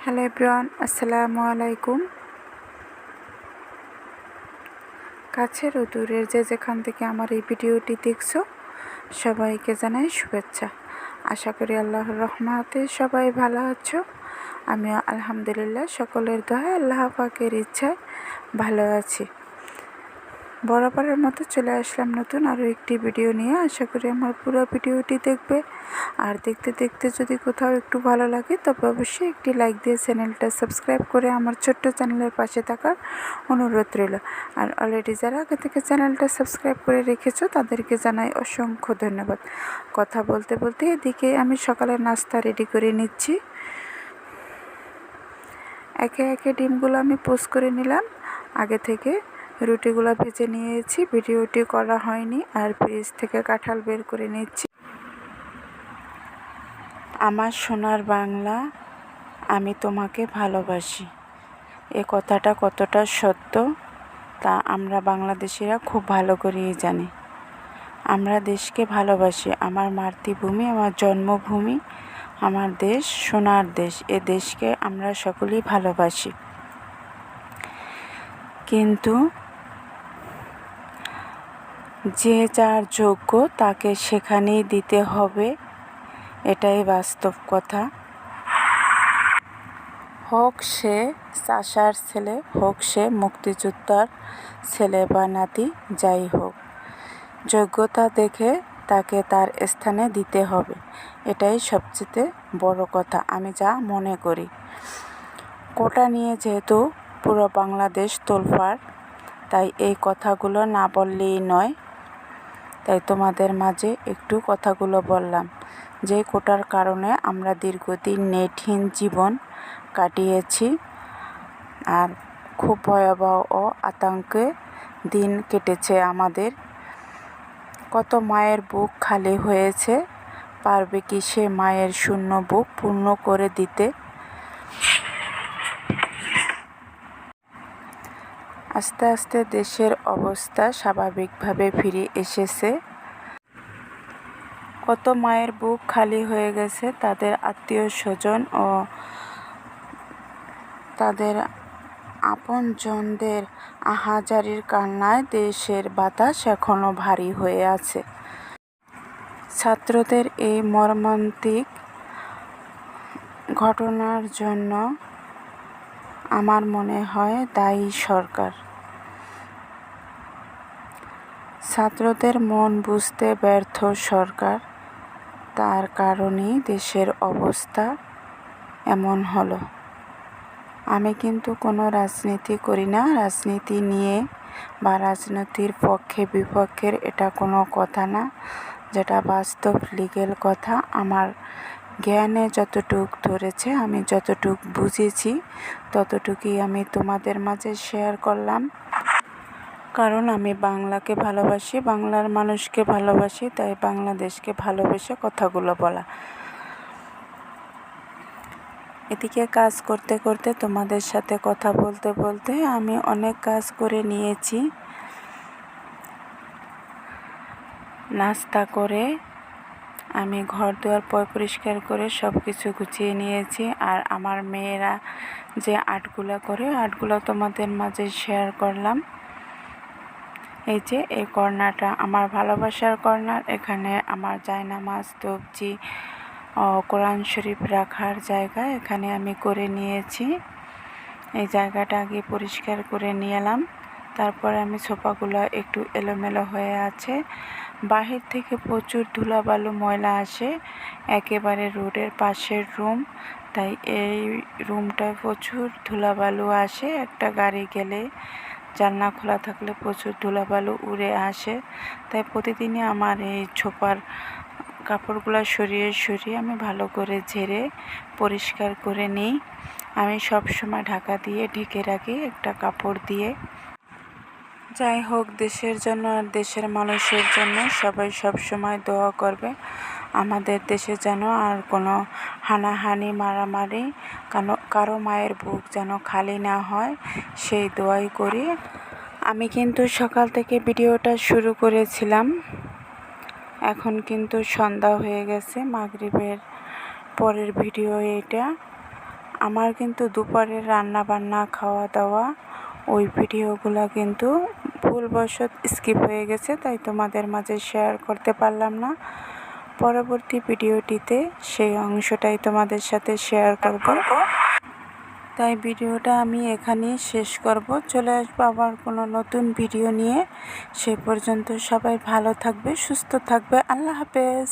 Hello everyone, আসসালামু আলাইকুম। কাছের ও দূরের যেখান থেকে আমার এই ভিডিওটি দেখছো, সবাইকে জানাই শুভেচ্ছা। আশা করি আল্লাহর রহমতে সবাই ভালো আছো। আমিও আলহামদুলিল্লাহ সকলের দোয়ায় আল্লাহ পাকের ইচ্ছায় ভালো আছি। বরাবরের মতো চলে আসলাম নতুন আরও একটি ভিডিও নিয়ে। আশা করি আমার পুরো ভিডিওটি দেখবে। আর দেখতে দেখতে যদি কোথাও একটু ভালো লাগে তবে অবশ্যই একটি লাইক দিয়ে চ্যানেলটা সাবস্ক্রাইব করে আমার ছোট্ট চ্যানেলের পাশে থাকার অনুরোধ রইল। আর অলরেডি যারা আগে থেকে চ্যানেলটা সাবস্ক্রাইব করে রেখেছো তাদেরকে জানাই অসংখ্য ধন্যবাদ। কথা বলতে বলতে এদিকে আমি সকালের নাস্তা রেডি করে নিচ্ছি। একে একে ডিমগুলো আমি পোস্ট করে নিলাম। আগে থেকে রুটিগুলো ভেজে নিয়েছি, ভিডিওটি করা হয়নি। আর ফ্রিজ থেকে কাঁঠাল বের করে নিচ্ছি। আমার সোনার বাংলা, আমি তোমাকে ভালোবাসি, এ কথাটা কতটা সত্য তা আমরা বাংলাদেশিরা খুব ভালো করেই জানি। আমরা দেশকে ভালোবাসি। আমার মাতৃভূমি, আমার জন্মভূমি, আমার দেশ, সোনার দেশ। এ দেশকে আমরা সকলেই ভালোবাসি। কিন্তু যে যার যোগ্য তাকে সেখানেই দিতে হবে, এটাই বাস্তব কথা। হোক সে চাষার ছেলে, হোক সে মুক্তিযোদ্ধার ছেলে বা নাতি, যাই হোক, যোগ্যতা দেখে তাকে তার স্থানে দিতে হবে। এটাই সবচেয়ে বড় কথা, আমি যা মনে করি। কোটা নিয়ে যেহেতু পুরো বাংলাদেশ তোলপাড়, তাই এই কথাগুলো না বললেই নয়। তাই তোমাদের মাঝে একটু কথাগুলো বললাম যে কোটার কারণে আমরা দীর্ঘদিন নেটহীন জীবন কাটিয়েছি। আর খুব ভয়াবহ ও আতঙ্কে দিন কেটেছে আমাদের। কত মায়ের বুক খালি হয়েছে, পারবে কি সে মায়ের শূন্য বুক পূর্ণ করে দিতে? আস্তে আস্তে দেশের অবস্থা স্বাভাবিকভাবে ফিরে এসেছে। কত মায়ের বুক খালি হয়ে গেছে, তাদের আত্মীয় স্বজন ও তাদের আপনজনদের আহাজারির কান্নায় দেশের বাতাস এখনো ভারী হয়ে আছে। ছাত্রদের এই মর্মান্তিক ঘটনার জন্য আমার মনে হয় দায়ী সরকার। ছাত্রদের মন বুঝতে ব্যর্থ সরকার, তার কারণেই দেশের অবস্থা এমন হলো। আমি কিন্তু কোনো রাজনীতি করি না। রাজনীতি নিয়ে বা রাজনীতির পক্ষে বিপক্ষের এটা কোনো কথা না, যেটা বাস্তব লিগ্যাল কথা। আমার জ্ঞানে যতটুক ধরেছে, আমি যতটুক বুঝেছি ততটুকুই আমি তোমাদের মাঝে শেয়ার করলাম। কারণ আমি বাংলাকে ভালোবাসি, বাংলার মানুষকে ভালোবাসি, তাই বাংলাদেশকে ভালোবেসে কথাগুলো বলা। এদিকে কাজ করতে করতে তোমাদের সাথে কথা বলতে বলতে আমি অনেক কাজ করে নিয়েছি। নাস্তা করে আমি ঘর দুয়ার পরিষ্কার করে সব কিছু গুছিয়ে নিয়েছি। আর আমার মেয়েরা যে আর্টগুলো করে, আর্টগুলো তোমাদের মাঝে শেয়ার করলাম। এই যে এই কর্নারটা আমার ভালোবাসার কর্নার। এখানে আমার জায়নামাজ, তবজি ও কোরআন শরীফ রাখার জায়গা এখানে আমি করে নিয়েছি। এই জায়গাটা আগে পরিষ্কার করে নিলাম। তারপরে আমি সোফাগুলো একটু এলোমেলো হয়ে আছে। বাহির থেকে প্রচুর ধুলাবালু ময়লা আসে, একেবারে রোডের পাশের রুম, তাই এই রুমটায় প্রচুর ধুলাবালু আসে। একটা গাড়ি গেলে, জানলা খোলা থাকলে প্রচুর ধুলাবালু উড়ে আসে। তাই প্রতিদিনই আমার এই ছোপার কাপড়গুলো সরিয়ে সরিয়ে আমি ভালো করে ঝেড়ে পরিষ্কার করে নিই। আমি সব সময় ঢাকা দিয়ে ঢেকে রাখি একটা কাপড় দিয়ে। যাই হোক, দেশের জন্য আর দেশের মানুষের জন্য সবাই সব সময় দোয়া করবে। আমাদের দেশে যেন আর কোনো হানাহানি, মারামারি, কারো মায়ের বুক যেন খালি না হয়, সেই দোয়াই করি। আমি কিন্তু সকাল থেকে ভিডিওটা শুরু করেছিলাম, এখন কিন্তু সন্ধ্যা হয়ে গেছে, মাগরিবের পরের ভিডিও এটা। আমার কিন্তু দুপুরের রান্না বান্না খাওয়া দাওয়া ওই ভিডিওগুলো কিন্তু ভুলবশত স্কিপ হয়ে গেছে, তাই তোমাদের মাঝে শেয়ার করতে পারলাম না। পরবর্তী ভিডিওটিতে সেই অংশটাই তোমাদের সাথে শেয়ার করব। তাই ভিডিওটা আমি এখানেই শেষ করব। চলে আসবো আবার কোনো নতুন ভিডিও নিয়ে। সে পর্যন্ত সবাই ভালো থাকবে, সুস্থ থাকবে। আল্লাহ হাফেজ।